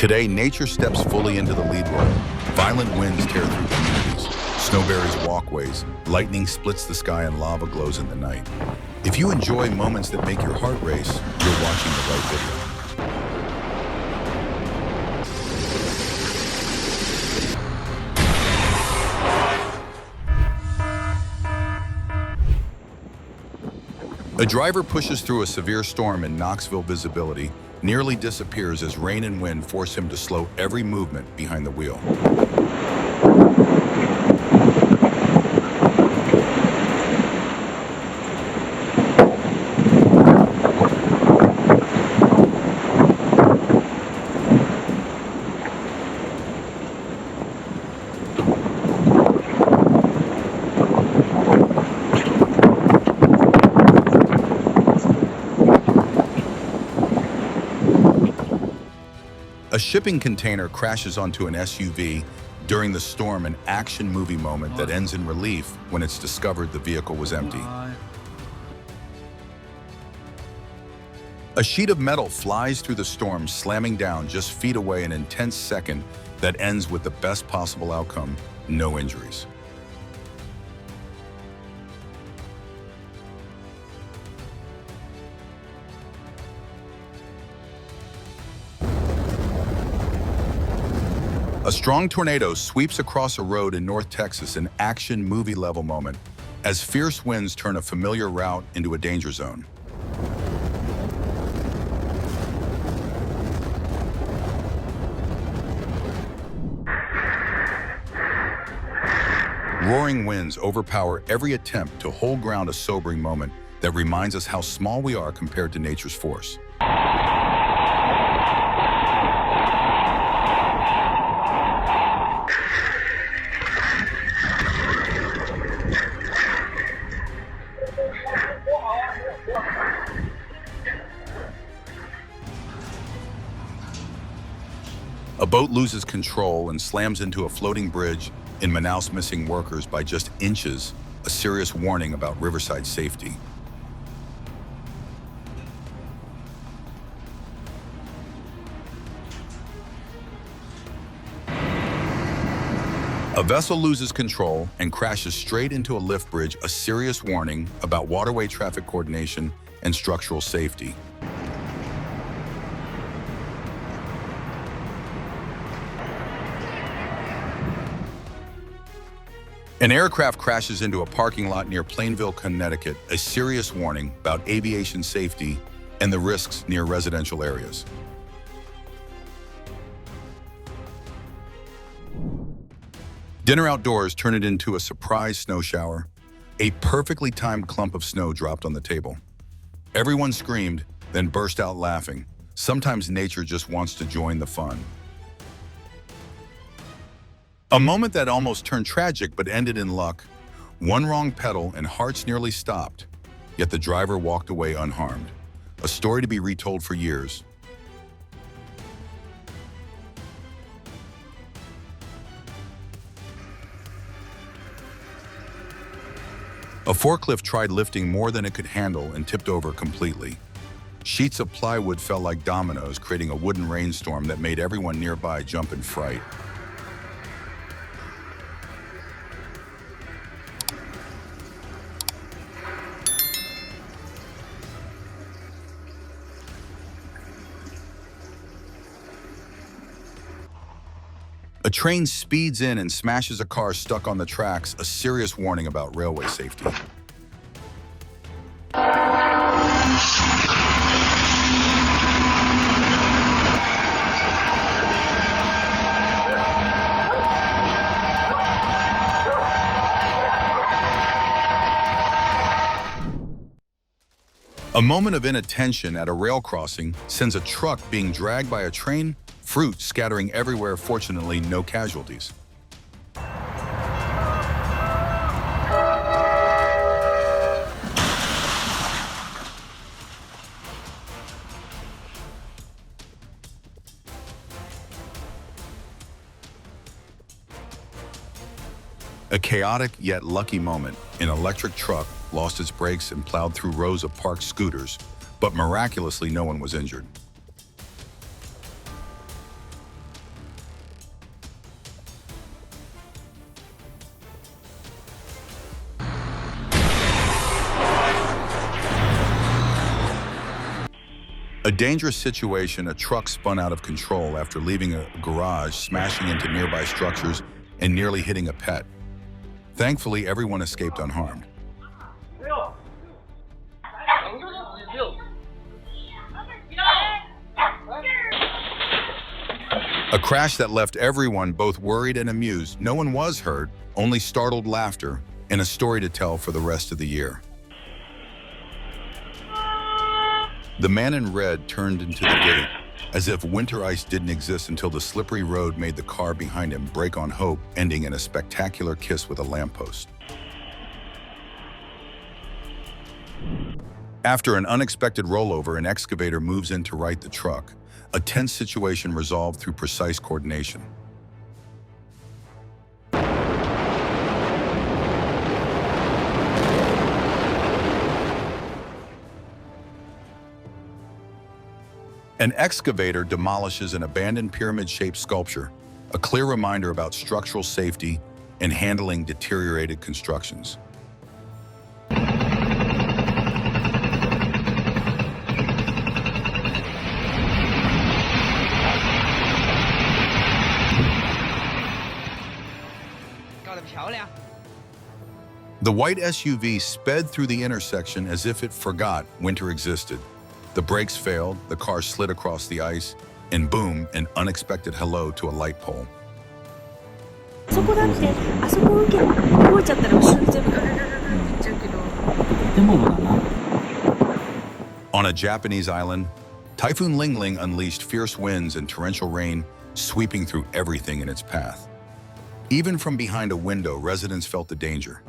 Today, nature steps fully into the lead role. Violent winds tear through communities. Snow buries walkways. Lightning splits the sky and lava glows in the night. If you enjoy moments that make your heart race, you're watching the right video. A driver pushes through a severe storm in Knoxville. Visibility nearly disappears as rain and wind force him to slow every movement behind the wheel. A shipping container crashes onto an SUV during the storm, an action movie moment that ends in relief when it's discovered the vehicle was empty. A sheet of metal flies through the storm, slamming down just feet away, an intense second that ends with the best possible outcome: no injuries. A strong tornado sweeps across a road in North Texas, an action movie level moment, as fierce winds turn a familiar route into a danger zone. Roaring winds overpower every attempt to hold ground, a sobering moment that reminds us how small we are compared to nature's force. A boat loses control and slams into a floating bridge in Manaus, missing workers by just inches, a serious warning about riverside safety. A vessel loses control and crashes straight into a lift bridge, a serious warning about waterway traffic coordination and structural safety. An aircraft crashes into a parking lot near Plainville, Connecticut, a serious warning about aviation safety and the risks near residential areas. Dinner outdoors, turn it into a surprise snow shower. A perfectly timed clump of snow dropped on the table. Everyone screamed, then burst out laughing. Sometimes nature just wants to join the fun. A moment that almost turned tragic but ended in luck. One wrong pedal and hearts nearly stopped, yet the driver walked away unharmed. A story to be retold for years. A forklift tried lifting more than it could handle and tipped over completely. Sheets of plywood fell like dominoes, creating a wooden rainstorm that made everyone nearby jump in fright. A train speeds in and smashes a car stuck on the tracks, a serious warning about railway safety. A moment of inattention at a rail crossing sends a truck being dragged by a train, fruit scattering everywhere. Fortunately, no casualties. A chaotic yet lucky moment. An electric truck lost its brakes and plowed through rows of parked scooters, but miraculously no one was injured. A dangerous situation, a truck spun out of control after leaving a garage, smashing into nearby structures and nearly hitting a pet. Thankfully, everyone escaped unharmed. A crash that left everyone both worried and amused. No one was hurt, only startled laughter, and a story to tell for the rest of the year. The man in red turned into the gate, as if winter ice didn't exist until the slippery road made the car behind him brake on hope, ending in a spectacular kiss with a lamppost. After an unexpected rollover, an excavator moves in to right the truck. A tense situation resolved through precise coordination. An excavator demolishes an abandoned pyramid-shaped sculpture, a clear reminder about structural safety and handling deteriorated constructions. The white SUV sped through the intersection as if it forgot winter existed. The brakes failed, the car slid across the ice, and boom, an unexpected hello to a light pole. On a Japanese island, Typhoon Ling Ling unleashed fierce winds and torrential rain, sweeping through everything in its path. Even from behind a window, residents felt the danger.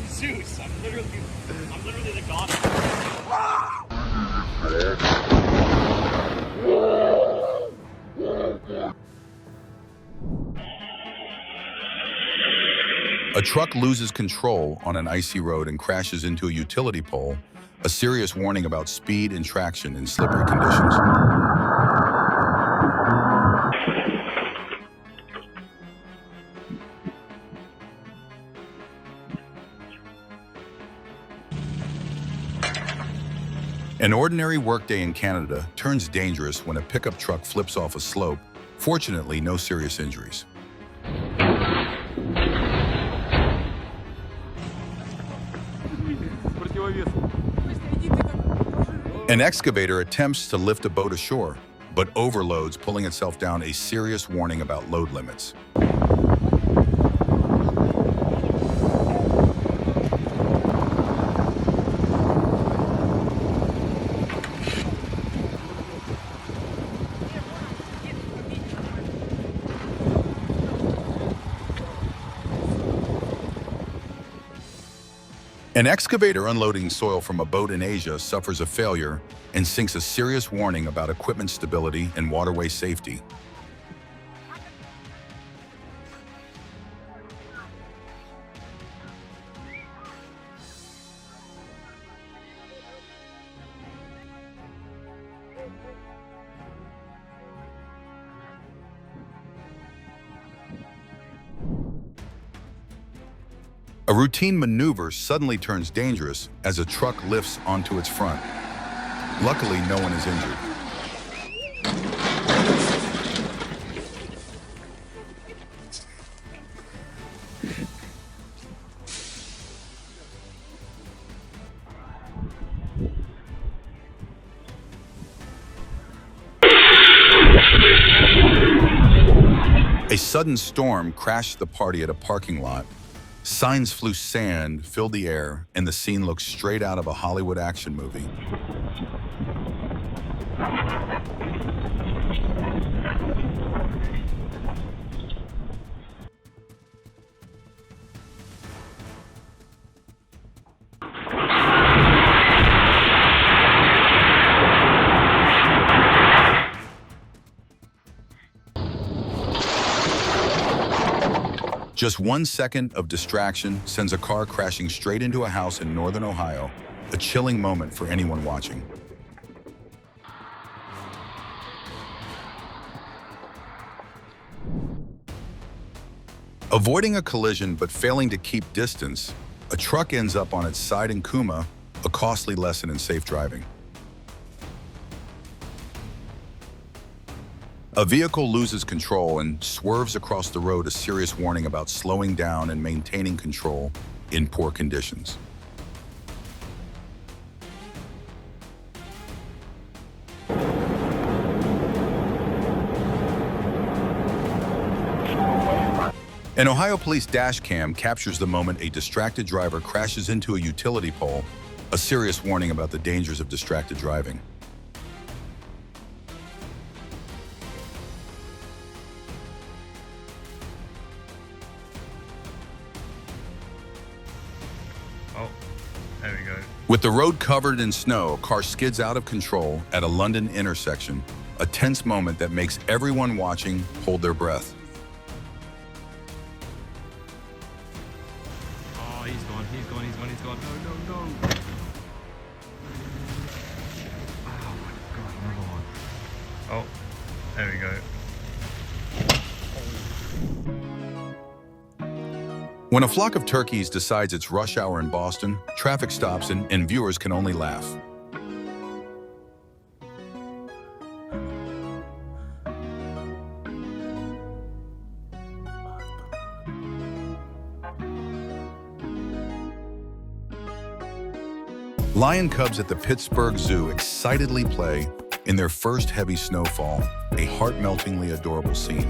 Zeus. I'm literally the god. A truck loses control on an icy road and crashes into a utility pole, a serious warning about speed and traction in slippery conditions. An ordinary workday in Canada turns dangerous when a pickup truck flips off a slope. Fortunately, no serious injuries. An excavator attempts to lift a boat ashore, but overloads, pulling itself down, a serious warning about load limits. An excavator unloading soil from a boat in Asia suffers a failure and sinks, a serious warning about equipment stability and waterway safety. A routine maneuver suddenly turns dangerous as a truck lifts onto its front. Luckily, no one is injured. A sudden storm crashed the party at a parking lot. Signs flew, sand filled the air, and the scene looked straight out of a Hollywood action movie. Just 1 second of distraction sends a car crashing straight into a house in northern Ohio, a chilling moment for anyone watching. Avoiding a collision but failing to keep distance, a truck ends up on its side in Kuma, a costly lesson in safe driving. A vehicle loses control and swerves across the road, a serious warning about slowing down and maintaining control in poor conditions. An Ohio police dash cam captures the moment a distracted driver crashes into a utility pole, a serious warning about the dangers of distracted driving. Oh, there we go. With the road covered in snow, a car skids out of control at a London intersection, a tense moment that makes everyone watching hold their breath. Oh, he's gone. No. Oh my god, another one. Oh, there we go. When a flock of turkeys decides it's rush hour in Boston, traffic stops and viewers can only laugh. Lion cubs at the Pittsburgh Zoo excitedly play in their first heavy snowfall, a heart-meltingly adorable scene.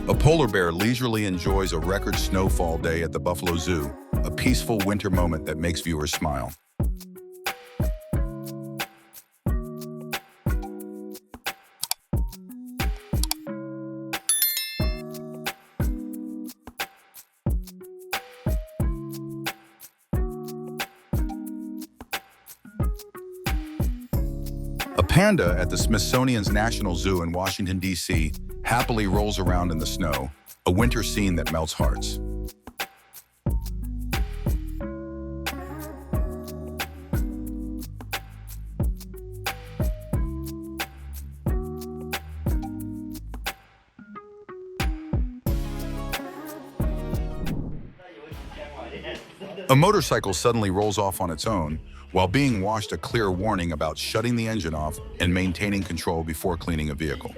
A polar bear leisurely enjoys a record snowfall day at the Buffalo Zoo, a peaceful winter moment that makes viewers smile. A panda at the Smithsonian's National Zoo in Washington, D.C., happily rolls around in the snow, a winter scene that melts hearts. A motorcycle suddenly rolls off on its own, while being washed a clear warning about shutting the engine off and maintaining control before cleaning a vehicle.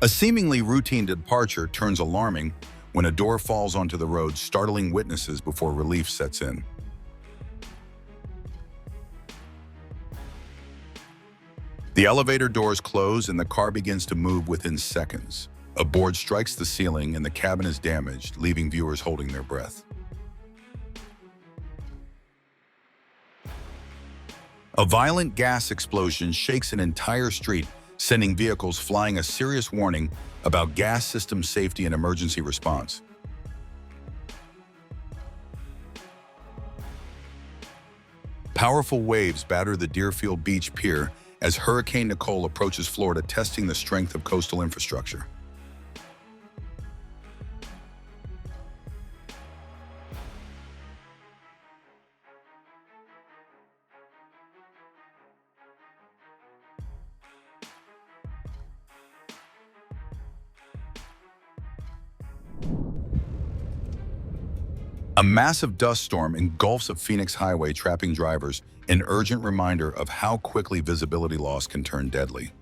A seemingly routine departure turns alarming when a door falls onto the road, startling witnesses before relief sets in. The elevator doors close and the car begins to move within seconds. A board strikes the ceiling and the cabin is damaged, leaving viewers holding their breath. A violent gas explosion shakes an entire street, sending vehicles flying, a serious warning about gas system safety and emergency response. Powerful waves batter the Deerfield Beach Pier as Hurricane Nicole approaches Florida, testing the strength of coastal infrastructure. A massive dust storm engulfs a Phoenix highway, trapping drivers, an urgent reminder of how quickly visibility loss can turn deadly.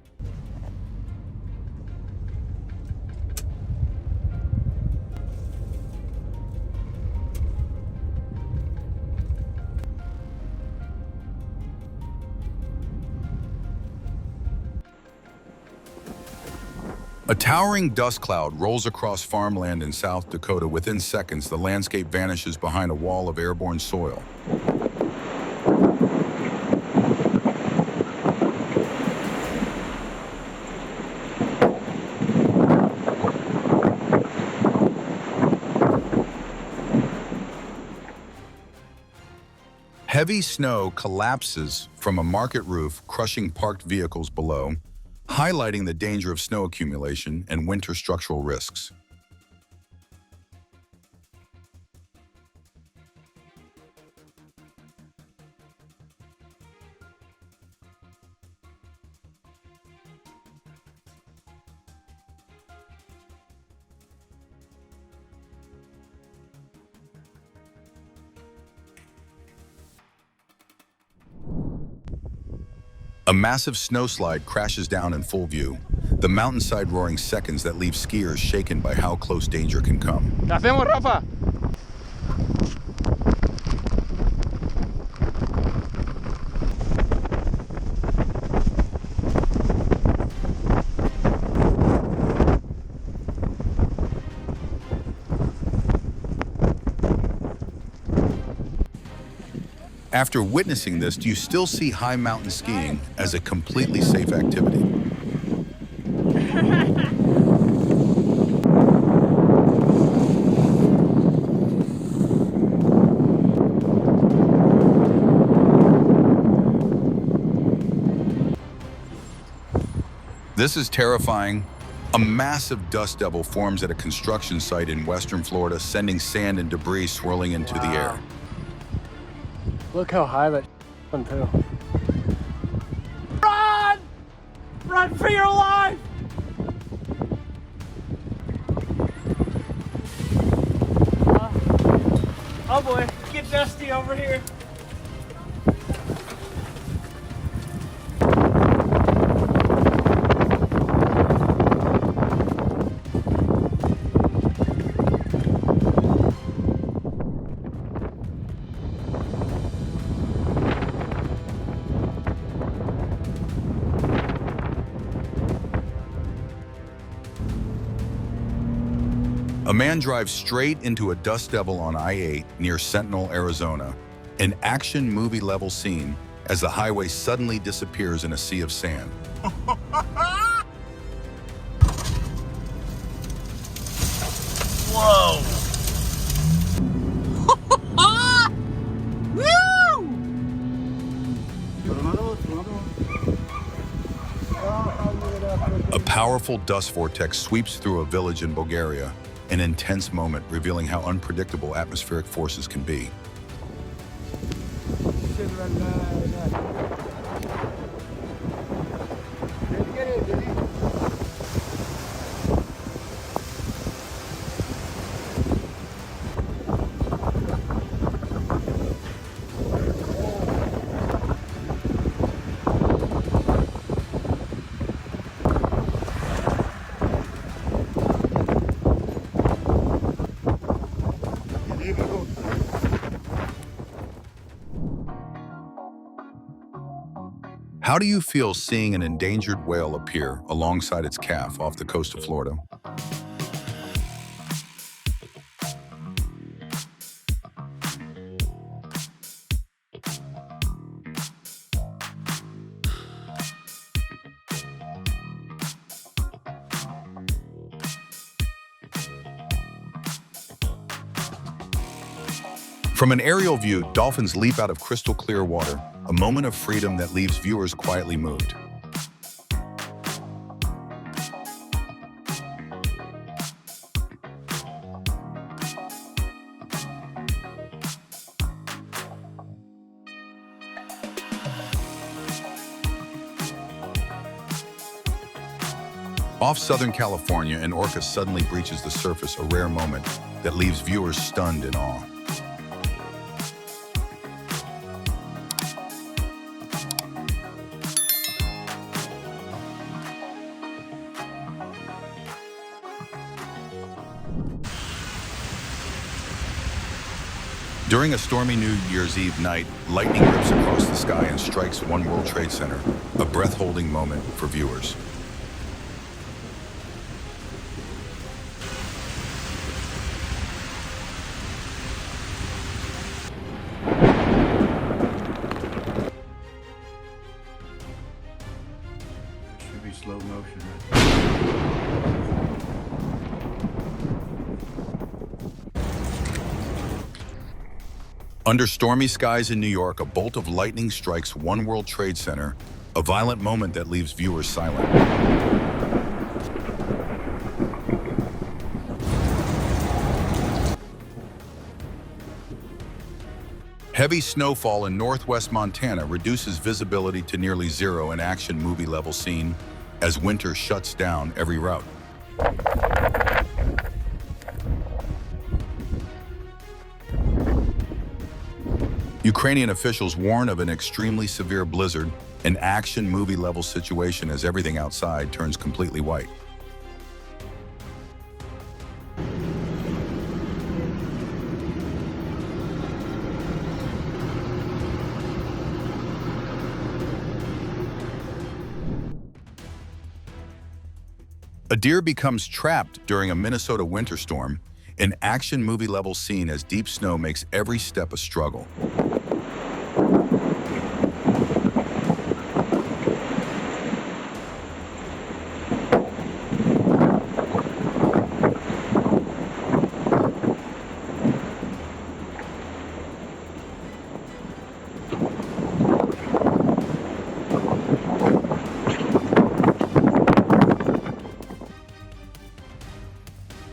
A towering dust cloud rolls across farmland in South Dakota. Within seconds, the landscape vanishes behind a wall of airborne soil. Heavy snow collapses from a market roof, crushing parked vehicles below. highlighting the danger of snow accumulation and winter structural risks. A massive snowslide crashes down in full view, the mountainside roaring seconds that leave skiers shaken by how close danger can come. ¿Qué hacemos, Rafa? After witnessing this, do you still see high mountain skiing as a completely safe activity? This is terrifying. A massive dust devil forms at a construction site in western Florida, sending sand and debris swirling into the air. Look how high that went too. Run! Run for your life! Oh boy, get Dusty over here. A man drives straight into a dust devil on I-8 near Sentinel, Arizona, an action movie level scene as the highway suddenly disappears in a sea of sand. Whoa! A powerful dust vortex sweeps through a village in Bulgaria, an intense moment revealing how unpredictable atmospheric forces can be. How do you feel seeing an endangered whale appear alongside its calf off the coast of Florida? From an aerial view, dolphins leap out of crystal clear water, a moment of freedom that leaves viewers quietly moved. Off Southern California, an orca suddenly breaches the surface, a rare moment that leaves viewers stunned in awe. During a stormy New Year's Eve night, lightning rips across the sky and strikes One World Trade Center, a breath-holding moment for viewers. Should be slow motion. Under stormy skies in New York, a bolt of lightning strikes One World Trade Center, a violent moment that leaves viewers silent. Heavy snowfall in northwest Montana reduces visibility to nearly zero in action movie level scene as winter shuts down every route. Ukrainian officials warn of an extremely severe blizzard, an action movie level situation as everything outside turns completely white. A deer becomes trapped during a Minnesota winter storm, an action movie level scene as deep snow makes every step a struggle.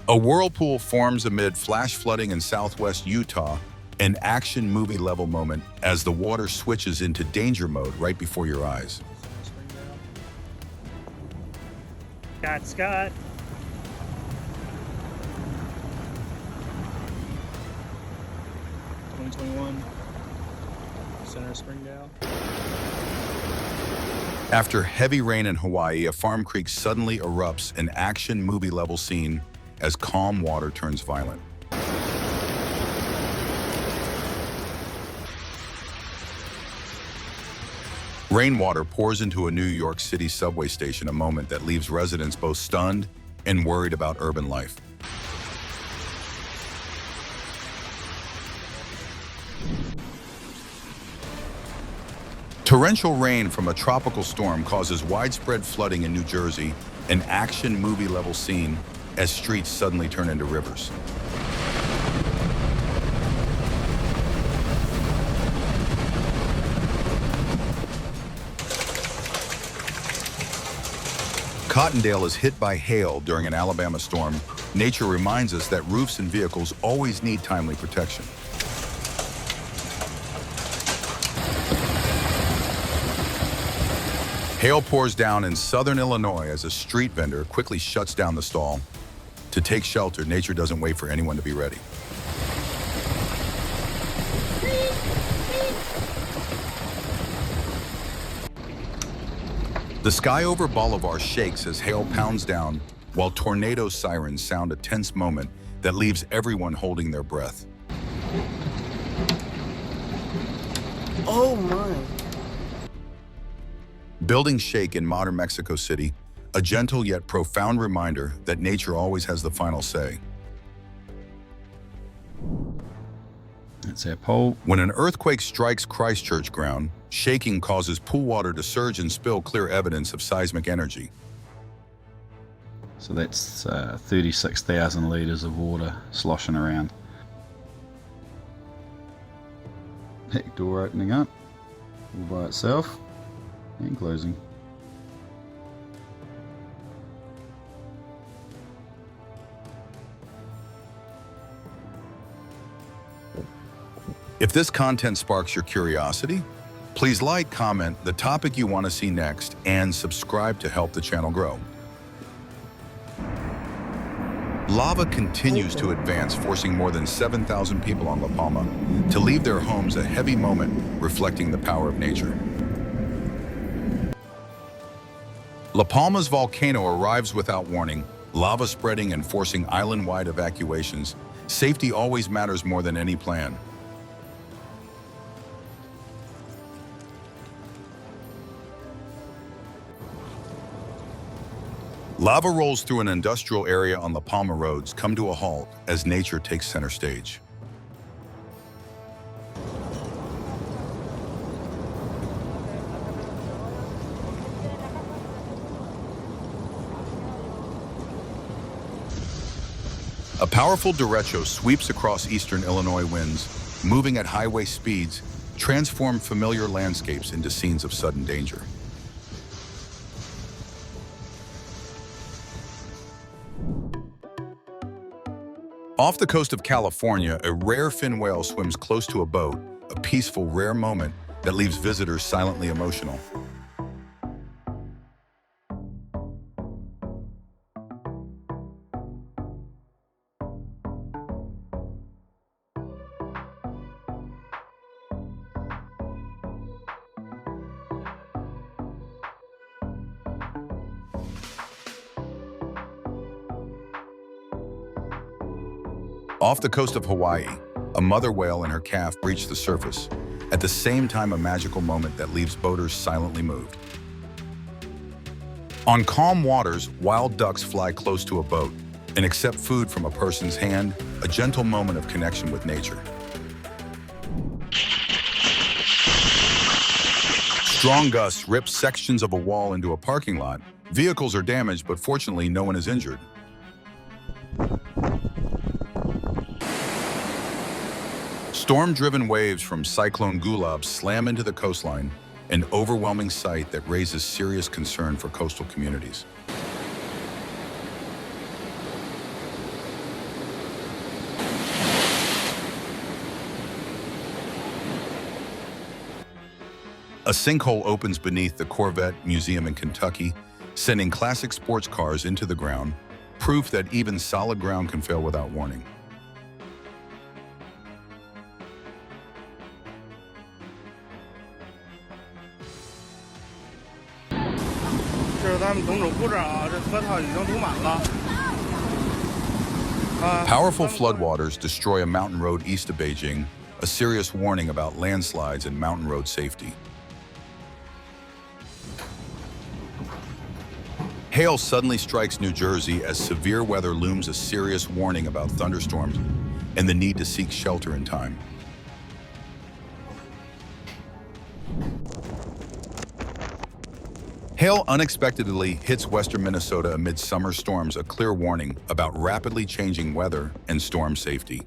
A whirlpool forms amid flash flooding in southwest Utah, an action movie level moment as the water switches into danger mode right before your eyes. Scott. 2021, Center of Springdale. After heavy rain in Hawaii, a farm creek suddenly erupts, an action movie level scene as calm water turns violent. Rainwater pours into a New York City subway station, a moment that leaves residents both stunned and worried about urban life. Torrential rain from a tropical storm causes widespread flooding in New Jersey, an action movie level scene as streets suddenly turn into rivers. Cottondale is hit by hail during an Alabama storm. Nature reminds us that roofs and vehicles always need timely protection. Hail pours down in southern Illinois as a street vendor quickly shuts down the stall. To take shelter, nature doesn't wait for anyone to be ready. The sky over Bolivar shakes as hail pounds down, while tornado sirens sound, a tense moment that leaves everyone holding their breath. Oh my. Buildings shake in modern Mexico City, a gentle yet profound reminder that nature always has the final say. That's our pole. When an earthquake strikes Christchurch ground, shaking causes pool water to surge and spill, clear evidence of seismic energy. So that's 36,000 litres of water sloshing around. Back door opening up all by itself and closing. If this content sparks your curiosity, please like, comment the topic you want to see next, and subscribe to help the channel grow. Lava continues to advance, forcing more than 7,000 people on La Palma to leave their homes, a heavy moment reflecting the power of nature. La Palma's volcano arrives without warning, lava spreading and forcing island-wide evacuations. Safety always matters more than any plan. Lava rolls through an industrial area on La Palma roads come to a halt as nature takes center stage. A powerful derecho sweeps across eastern Illinois winds, moving at highway speeds, transform familiar landscapes into scenes of sudden danger. Off the coast of California, a rare fin whale swims close to a boat, a peaceful, rare moment that leaves visitors silently emotional. Off the coast of Hawaii, a mother whale and her calf breach the surface, at the same time a magical moment that leaves boaters silently moved. On calm waters, wild ducks fly close to a boat and accept food from a person's hand, a gentle moment of connection with nature. Strong gusts rip sections of a wall into a parking lot. Vehicles are damaged, but fortunately no one is injured. Storm-driven waves from Cyclone Gulab slam into the coastline, an overwhelming sight that raises serious concern for coastal communities. A sinkhole opens beneath the Corvette Museum in Kentucky, sending classic sports cars into the ground, proof that even solid ground can fail without warning. Powerful floodwaters destroy a mountain road east of Beijing, a serious warning about landslides and mountain road safety. Hail suddenly strikes New Jersey as severe weather looms, a serious warning about thunderstorms and the need to seek shelter in time. Hail unexpectedly hits western Minnesota amid summer storms, a clear warning about rapidly changing weather and storm safety.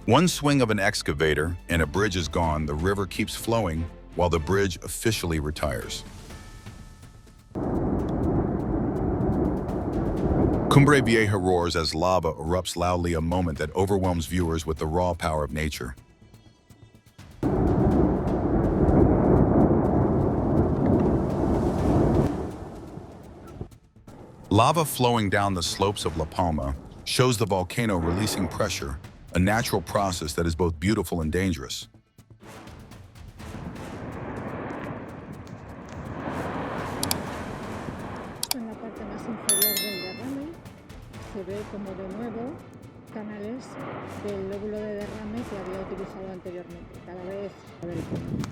One swing of an excavator and a bridge is gone. The river keeps flowing while the bridge officially retires. Cumbre Vieja roars as lava erupts loudly, a moment that overwhelms viewers with the raw power of nature. Lava flowing down the slopes of La Palma shows the volcano releasing pressure, a natural process that is both beautiful and dangerous. En la parte más inferior del derrame se ve como de nuevo canales del lóbulo de derrame que había utilizado anteriormente, cada vez del fondo.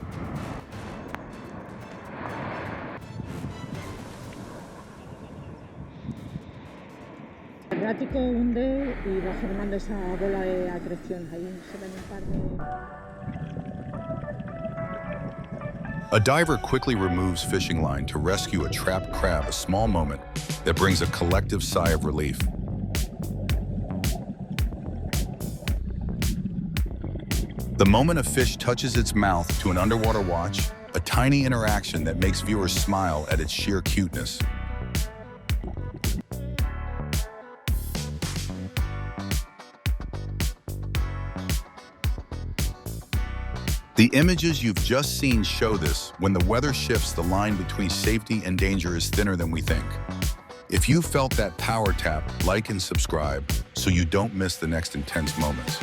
El ático hunde y va formando esa bola de acreción. Ahí se ven un par de... A diver quickly removes fishing line to rescue a trapped crab, a small moment that brings a collective sigh of relief. The moment a fish touches its mouth to an underwater watch, a tiny interaction that makes viewers smile at its sheer cuteness. The images you've just seen show this. When the weather shifts, the line between safety and danger is thinner than we think. If you felt that power tap, like and subscribe so you don't miss the next intense moments.